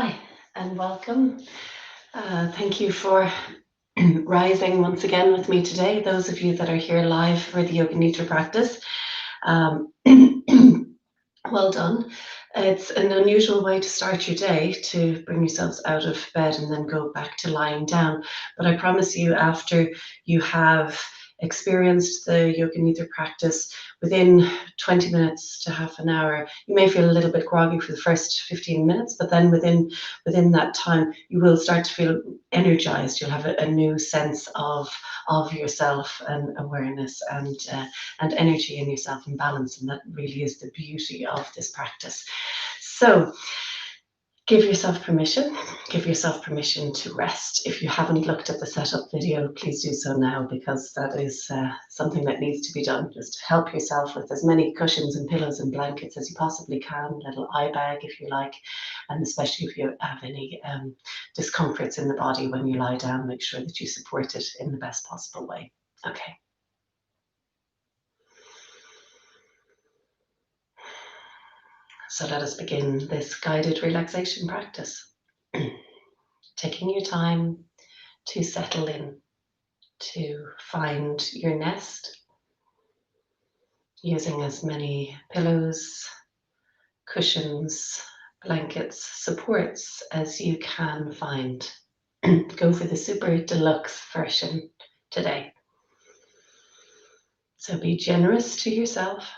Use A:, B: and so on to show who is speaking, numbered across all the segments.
A: Hi, and welcome. Thank you for rising once again with me today. Those of you that are here live for the Yoga Nidra practice, um, well done. It's an unusual way to start your day, to bring yourselves out of bed and then go back to lying down. But I promise you, after you have experienced the Yoga Nidra practice, within 20 minutes to half an hour, you may feel a little bit groggy for the first 15 minutes, but then within that time, you will start to feel energized. You'll have a new sense of yourself and awareness and energy in yourself and balance. And that really is the beauty of this practice. So give yourself permission. Give yourself permission to rest. If you haven't looked at the setup video, please do so now, because that is something that needs to be done. Just help yourself with as many cushions and pillows and blankets as you possibly can, little eye bag if you like, and especially if you have any discomforts in the body when you lie down, make sure that you support it in the best possible way. Okay. So let us begin this guided relaxation practice. Taking your time to settle in, to find your nest, using as many pillows, cushions, blankets, supports as you can find. Go for the super deluxe version today. So be generous to yourself,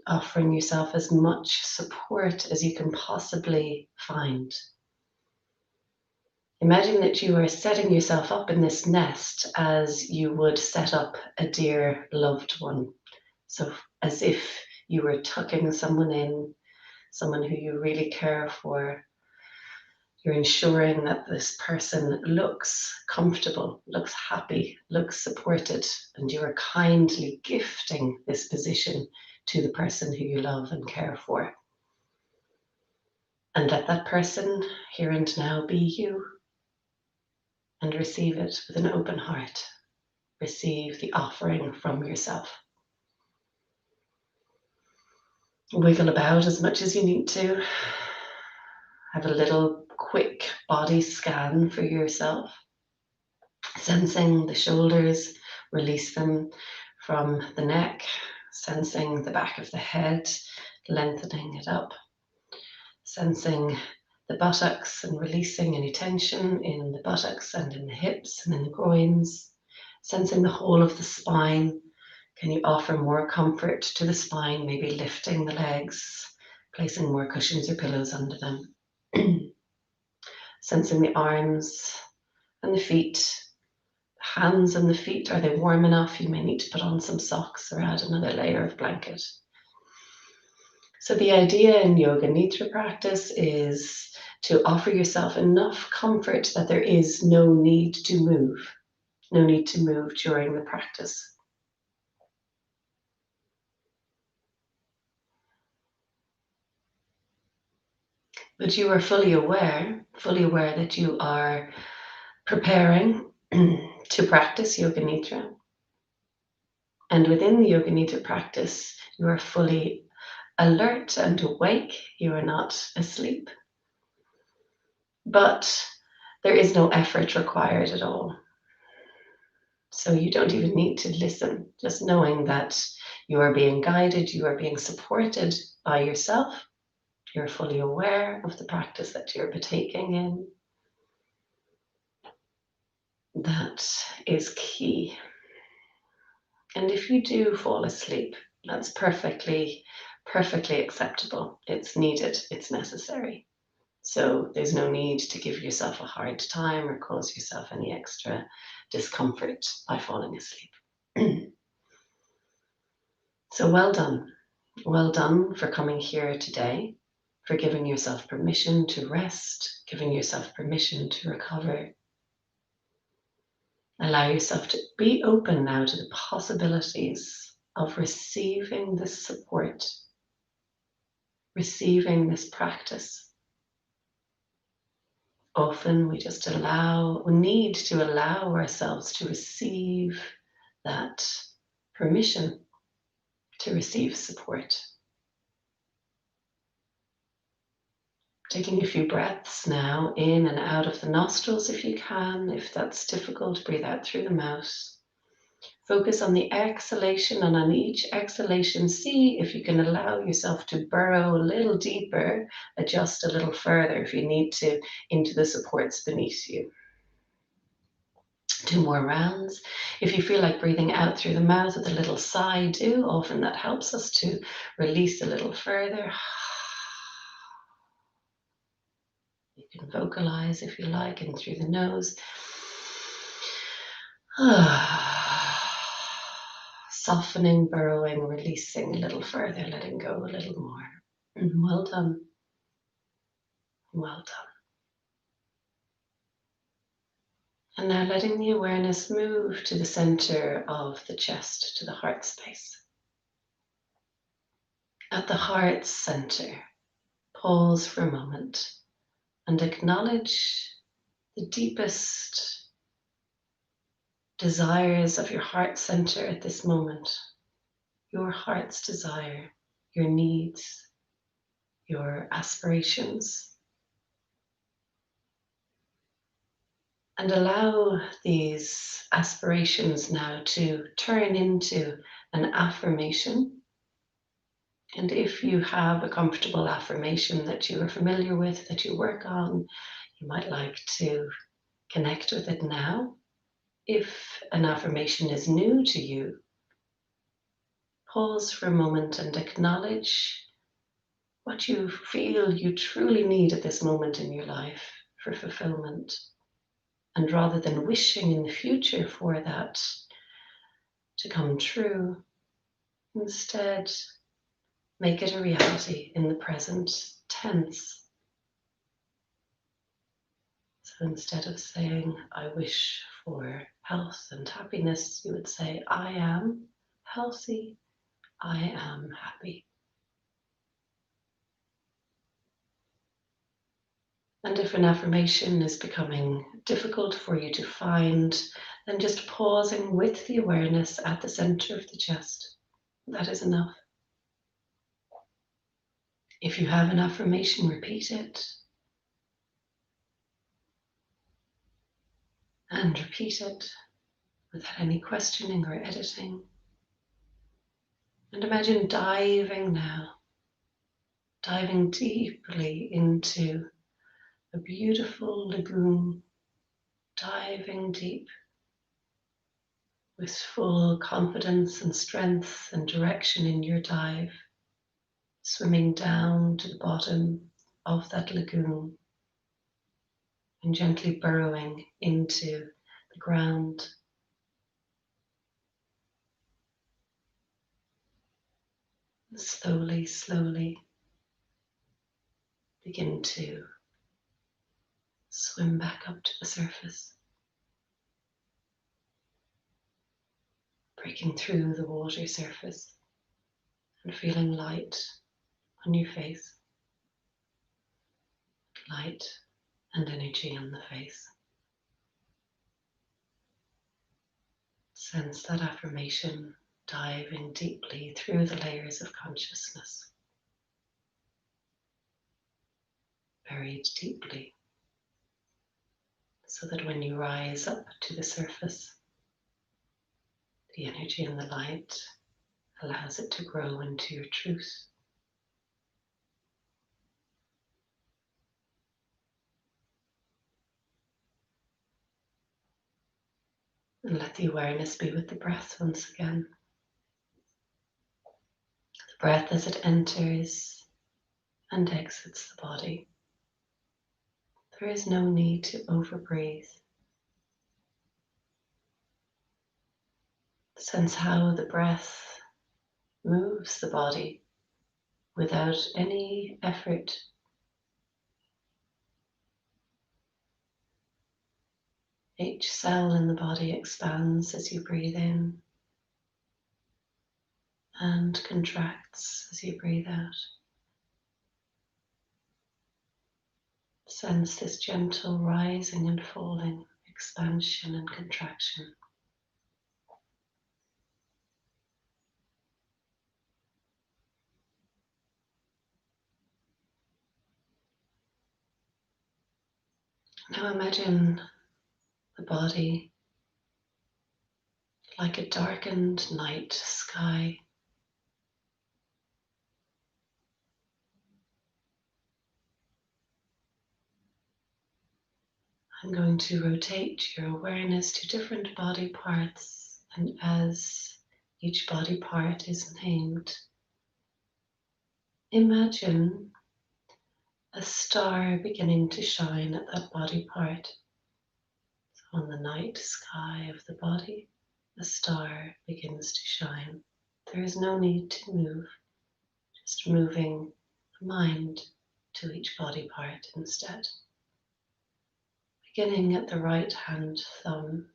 A: offering yourself as much support as you can possibly find. Imagine that you are setting yourself up in this nest as you would set up a dear loved one. So, as if you were tucking someone in, someone who you really care for. You're ensuring that this person looks comfortable, looks happy, looks supported, and you are kindly gifting this position to the person who you love and care for. And let that person here and now be you, and receive it with an open heart. Receive the offering from yourself. Wiggle about as much as you need to. Have a little quick body scan for yourself. Sensing the shoulders, release them from the neck. Sensing the back of the head, lengthening it up. Sensing the buttocks and releasing any tension in the buttocks and in the hips and in the groins. Sensing the whole of the spine. Can you offer more comfort to the spine, maybe lifting the legs, placing more cushions or pillows under them? Sensing the arms and the feet, hands and the feet. Are they warm enough? You may need to put on some socks or add another layer of blanket. So the idea in Yoga Nidra practice is to offer yourself enough comfort that there is no need to move. No need to move during the practice. But you are fully aware that you are preparing to practice Yoga Nidra. And within the Yoga Nidra practice, you are fully alert and awake. You are not asleep. But there is no effort required at all. So you don't even need to listen, just knowing that you are being guided, you are being supported by yourself. You're fully aware of the practice that you're partaking in. That is key. And if you do fall asleep, that's perfectly acceptable. It's needed, it's necessary. So there's no need to give yourself a hard time or cause yourself any extra discomfort by falling asleep. So well done. Well done for coming here today, for giving yourself permission to rest, giving yourself permission to recover. Allow yourself to be open now to the possibilities of receiving this support, receiving this practice. Often we just need to allow ourselves to receive that permission to receive support. Taking a few breaths now in and out of the nostrils if you can. If that's difficult, breathe out through the mouth. Focus on the exhalation, and on each exhalation, see if you can allow yourself to burrow a little deeper, adjust a little further if you need to, into the supports beneath you. 2 more rounds. If you feel like breathing out through the mouth with a little sigh, do. Often that helps us to release a little further. You can vocalize if you like, in through the nose. Softening, burrowing, releasing a little further, letting go a little more. Well done. Well done. And now letting the awareness move to the center of the chest, to the heart space. At the heart center, pause for a moment and acknowledge the deepest desires of your heart center at this moment. Your heart's desire, your needs, your aspirations. And allow these aspirations now to turn into an affirmation. And if you have a comfortable affirmation that you are familiar with, that you work on, you might like to connect with it now. If an affirmation is new to you, pause for a moment and acknowledge what you feel you truly need at this moment in your life for fulfillment. And rather than wishing in the future for that to come true, instead make it a reality in the present tense. So instead of saying, I wish for health and happiness, you would say, I am healthy, I am happy. And if an affirmation is becoming difficult for you to find, then just pausing with the awareness at the center of the chest. That is enough. If you have an affirmation, repeat it. And repeat it without any questioning or editing. And imagine diving deeply into a beautiful lagoon, diving deep with full confidence and strength and direction in your dive, swimming down to the bottom of that lagoon and gently burrowing into the ground. Slowly, slowly begin to swim back up to the surface, breaking through the water surface and feeling light on your face, light and energy on the face. Sense that affirmation diving deeply through the layers of consciousness, buried deeply, so that when you rise up to the surface, the energy and the light allows it to grow into your truth. And let the awareness be with the breath once again. The breath as it enters and exits the body. There is no need to overbreathe. Sense how the breath moves the body without any effort. Each cell in the body expands as you breathe in and contracts as you breathe out. Sense this gentle rising and falling, expansion and contraction. Now imagine the body like a darkened night sky. I'm going to rotate your awareness to different body parts, and as each body part is named, imagine a star beginning to shine at that body part. So on the night sky of the body, a star begins to shine. There is no need to move, just moving the mind to each body part instead. Beginning at the right hand thumb,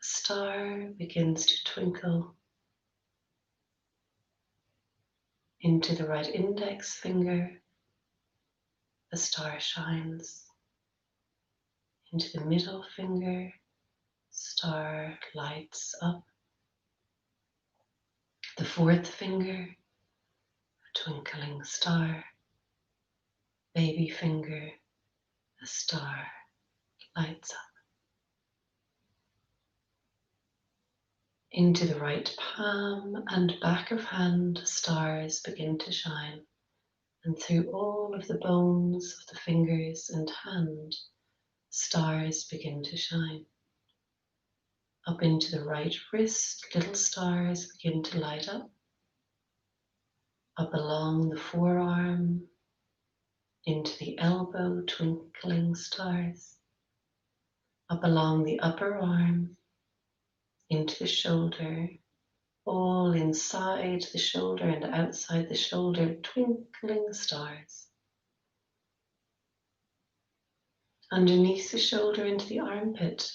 A: a star begins to twinkle into the right index finger. A star shines into the middle finger. Star lights up. The fourth finger, a twinkling star. Baby finger, a star lights up. Into the right palm and back of hand, stars begin to shine. And through all of the bones of the fingers and hand, stars begin to shine. Up into the right wrist, little stars begin to light up. Up along the forearm, into the elbow, twinkling stars. Up along the upper arm, into the shoulder, all inside the shoulder and outside the shoulder, twinkling stars. Underneath the shoulder into the armpit,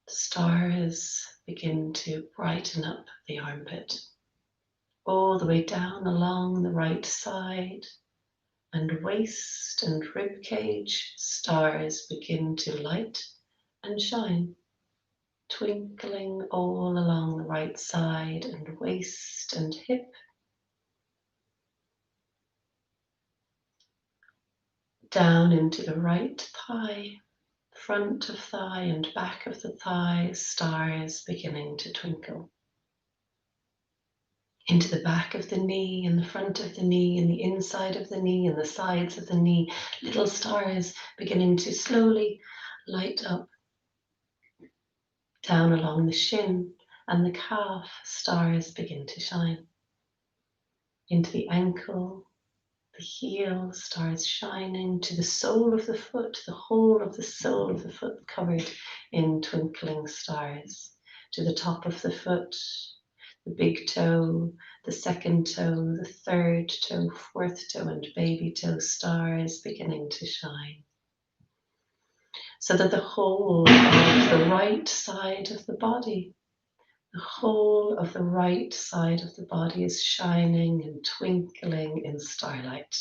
A: stars begin to brighten up the armpit. All the way down along the right side and waist and rib cage, stars begin to light and shine, twinkling all along the right side and waist and hip. Down into the right thigh, front of thigh and back of the thigh, stars beginning to twinkle. Into the back of the knee and the front of the knee and the inside of the knee and the sides of the knee, little stars beginning to slowly light up. Down along the shin and the calf, stars begin to shine. Into the ankle, the heel, stars shining to the sole of the foot, the whole of the sole of the foot covered in twinkling stars. To the top of the foot, the big toe, the second toe, the third toe, fourth toe, and baby toe, stars beginning to shine. So that the whole of the right side of the body, the whole of the right side of the body is shining and twinkling in starlight.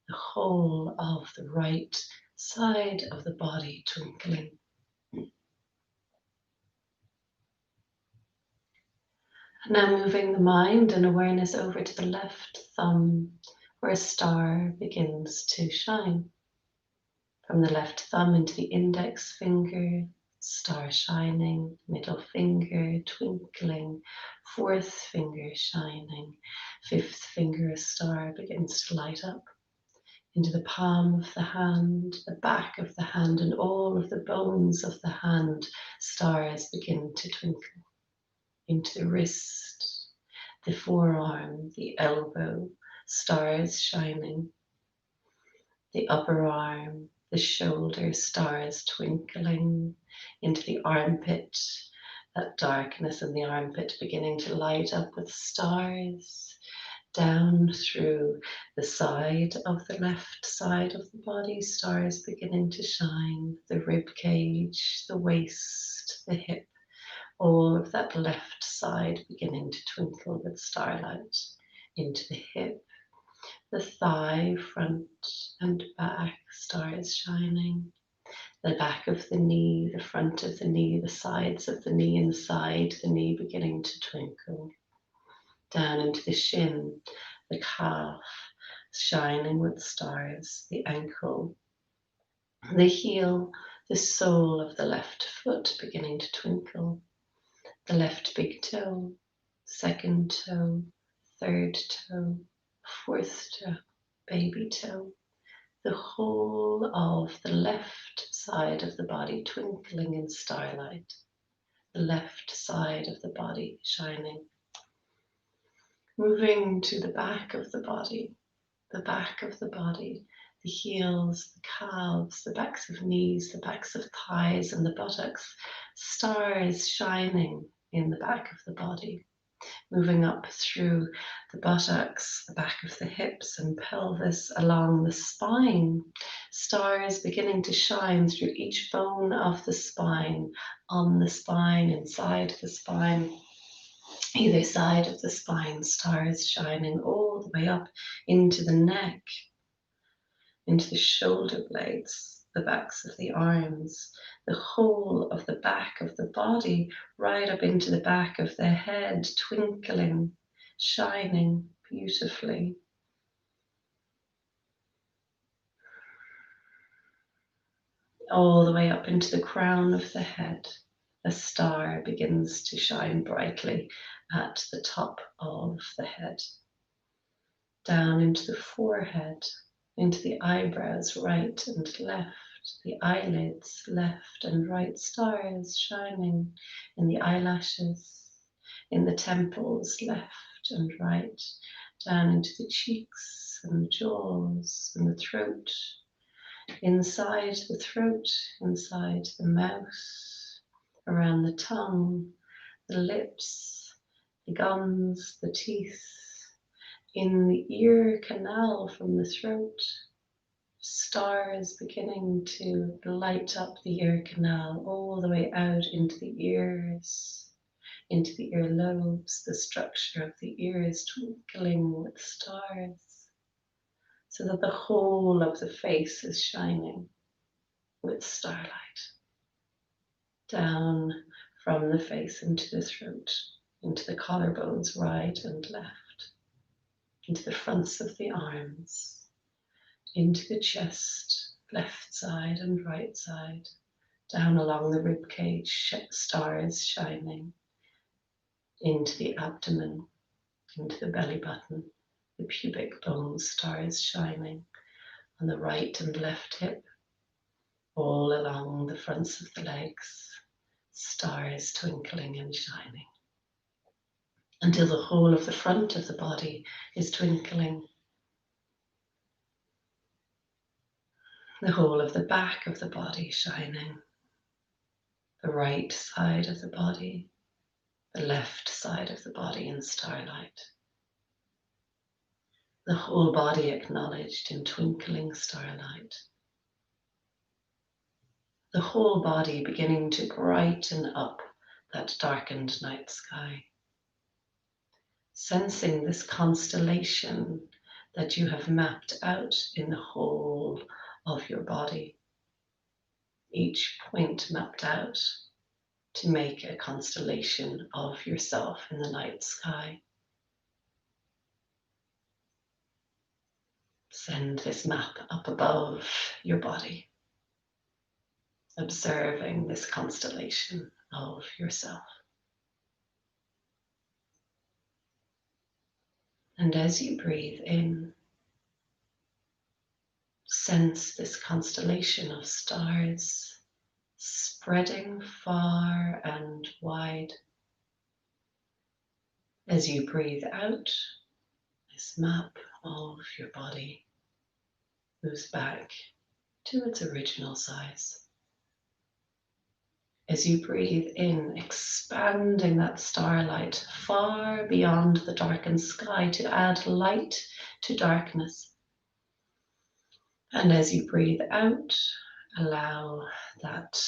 A: The whole of the right side of the body twinkling. And now moving the mind and awareness over to the left thumb, where a star begins to shine. From the left thumb into the index finger, star shining, middle finger twinkling, fourth finger shining, fifth finger, a star begins to light up. Into the palm of the hand, the back of the hand, and all of the bones of the hand, stars begin to twinkle. Into the wrist, the forearm, the elbow, stars shining. The upper arm, the shoulder, stars twinkling. Into the armpit, that darkness in the armpit beginning to light up with stars. Down through the side of the left side of the body, stars beginning to shine. The rib cage, the waist, the hip, all of that left side beginning to twinkle with starlight. Into the hip, the thigh, front and back, stars shining. The back of the knee, the front of the knee, the sides of the knee, inside the knee beginning to twinkle. Down into the shin, the calf, shining with stars, the ankle, The heel, the sole of the left foot beginning to twinkle. The left big toe, second toe, third toe, fourth toe, baby toe. The whole of the left side of the body twinkling in starlight. The left side of the body shining. Moving to the back of the body, the back of the body, the heels, the calves, the backs of knees, the backs of thighs and the buttocks, stars shining in the back of the body. Moving up through the buttocks, the back of the hips and pelvis, along the spine, stars beginning to shine through each bone of the spine, on the spine, inside the spine, either side of the spine, stars shining all the way up into the neck, into the shoulder blades, the backs of the arms, the whole of the back of the body, right up into the back of the head, twinkling, shining beautifully. All the way up into the crown of the head, a star begins to shine brightly at the top of the head. Down into the forehead, into the eyebrows, right and left, the eyelids, left and right, stars shining in the eyelashes, in the temples, left and right, down into the cheeks and the jaws and the throat, inside the throat, inside the mouth, around the tongue, the lips, the gums, the teeth, in the ear canal from the throat, stars beginning to light up the ear canal all the way out into the ears, into the earlobes, the structure of the ears twinkling with stars, so that the whole of the face is shining with starlight. Down from the face into the throat, into the collarbones right and left, into the fronts of the arms, into the chest, left side and right side, down along the rib cage, stars shining, into the abdomen, into the belly button, the pubic bone, stars shining on the right and left hip, all along the fronts of the legs, stars twinkling and shining, until the whole of the front of the body is twinkling. The whole of the back of the body shining, the right side of the body, the left side of the body in starlight. The whole body acknowledged in twinkling starlight. The whole body beginning to brighten up that darkened night sky. Sensing this constellation that you have mapped out in the whole of your body. Each point mapped out to make a constellation of yourself in the night sky. Send this map up above your body, observing this constellation of yourself. And as you breathe in, sense this constellation of stars spreading far and wide. As you breathe out, this map of your body moves back to its original size. As you breathe in, expanding that starlight far beyond the darkened sky to add light to darkness. And as you breathe out, allow that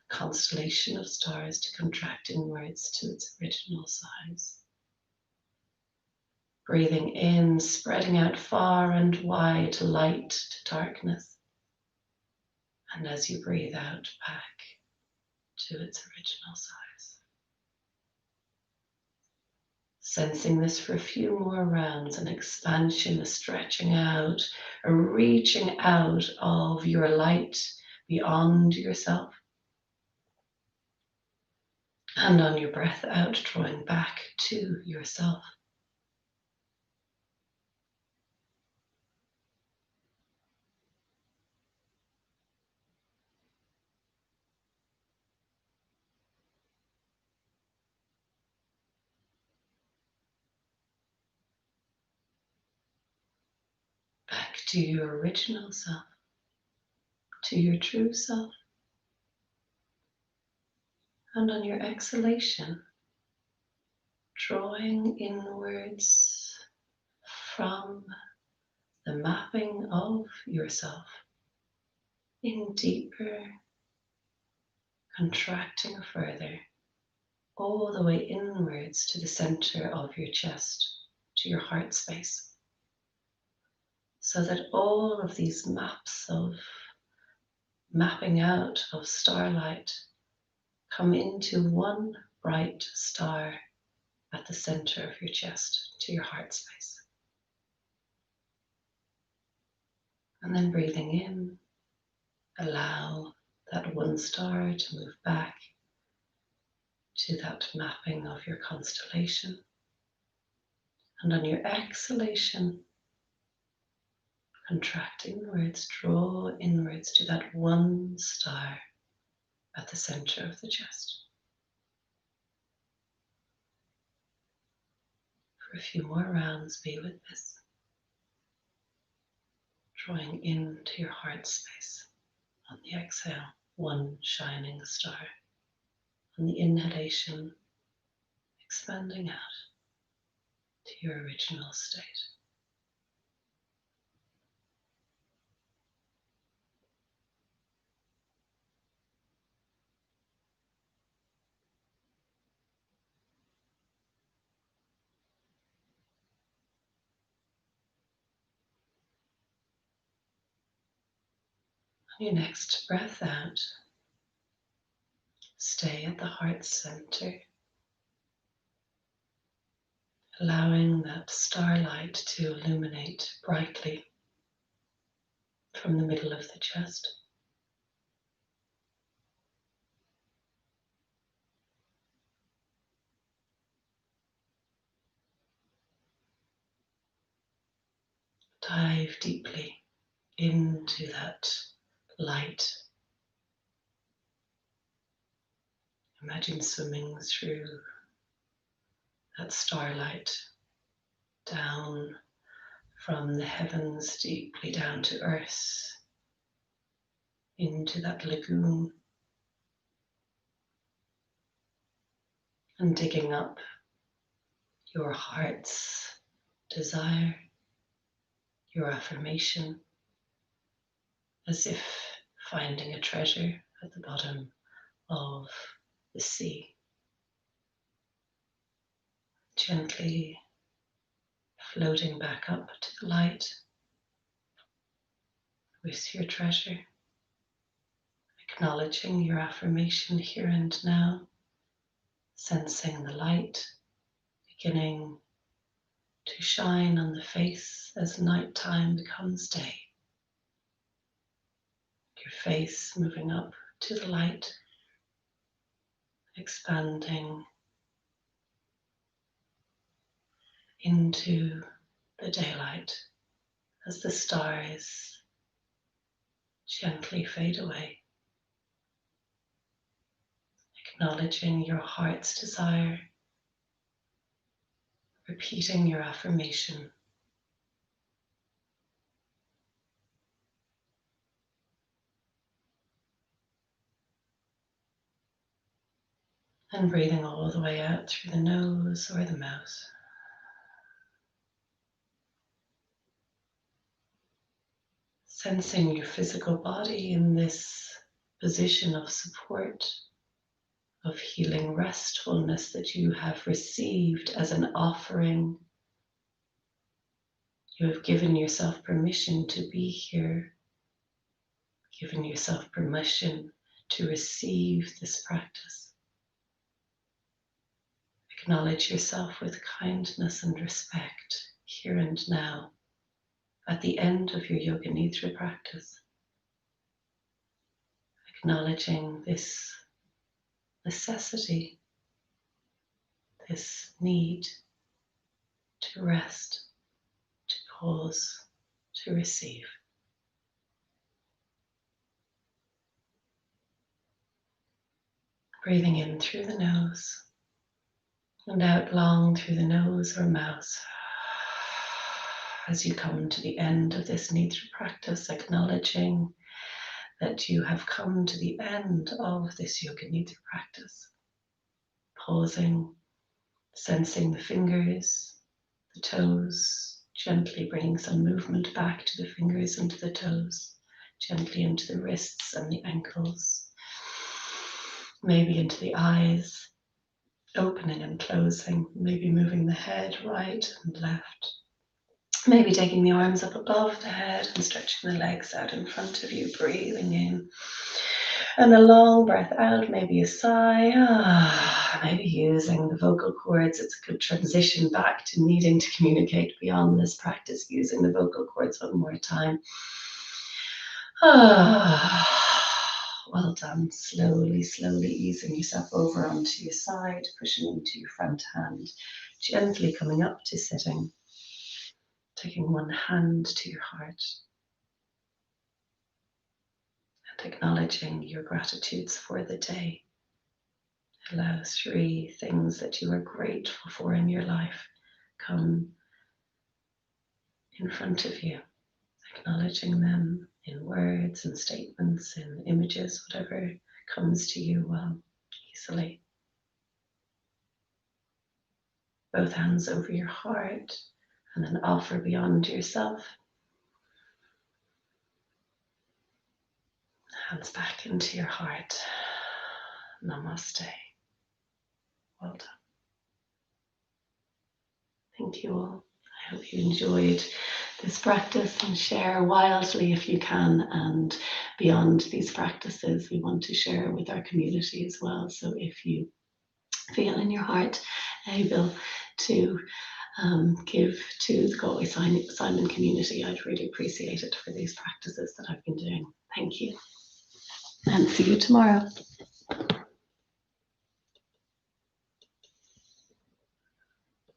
A: constellation of stars to contract inwards to its original size. Breathing in, spreading out far and wide, light to darkness. And as you breathe out, back to its original size. Sensing this for a few more rounds, an expansion, a stretching out, a reaching out of your light beyond yourself. And on your breath out, drawing back to yourself. Back to your original self, to your true self. And on your exhalation, drawing inwards from the mapping of yourself in deeper, contracting further, all the way inwards to the center of your chest, to your heart space, so that all of these maps of mapping out of starlight come into one bright star at the center of your chest, to your heart space. And then breathing in, allow that one star to move back to that mapping of your constellation. And on your exhalation, contract inwards, draw inwards to that one star at the center of the chest. For a few more rounds, be with this. Drawing into your heart space. On the exhale, one shining star. On the inhalation, expanding out to your original state. On your next breath out, stay at the heart center, allowing that starlight to illuminate brightly from the middle of the chest. Dive deeply into that light. Imagine swimming through that starlight down from the heavens deeply down to earth, into that lagoon, and digging up your heart's desire, your affirmation, as if finding a treasure at the bottom of the sea. Gently floating back up to the light with your treasure, acknowledging your affirmation here and now, sensing the light beginning to shine on the face as nighttime becomes day. Your face moving up to the light, expanding into the daylight as the stars gently fade away. Acknowledging your heart's desire, repeating your affirmation. And breathing all the way out through the nose or the mouth. Sensing your physical body in this position of support, of healing restfulness that you have received as an offering. You have given yourself permission to be here, given yourself permission to receive this practice. Acknowledge yourself with kindness and respect here and now at the end of your Yoga Nidra practice. acknowledging this necessity, this need to rest, to pause, to receive. Breathing in through the nose and out long through the nose or mouth. As you come to the end of this Nidra practice, acknowledging that you have come to the end of this Yoga Nidra practice. Pausing, sensing the fingers, the toes, gently bringing some movement back to the fingers and to the toes, gently into the wrists and the ankles, maybe into the eyes, opening and closing, maybe moving the head right and left, maybe taking the arms up above the head and stretching the legs out in front of you, breathing in. And a long breath out, maybe a sigh, maybe using the vocal cords. It's a good transition back to needing to communicate beyond this practice, using the vocal cords one more time. Well done. Slowly, slowly easing yourself over onto your side, pushing into your front hand, gently coming up to sitting, taking one hand to your heart. Acknowledging your gratitudes for the day. Allow 3 things that you are grateful for in your life come in front of you, acknowledging them in words and statements, in images, whatever comes to you easily. Both hands over your heart and then offer beyond yourself. Hands back into your heart. Namaste. Well done. Thank you all. I hope you enjoyed this practice, and share wildly if you can. And beyond these practices, we want to share with our community as well. So if you feel in your heart able to give to the Galway Simon community, I'd really appreciate it for these practices that I've been doing. Thank you, and see you tomorrow.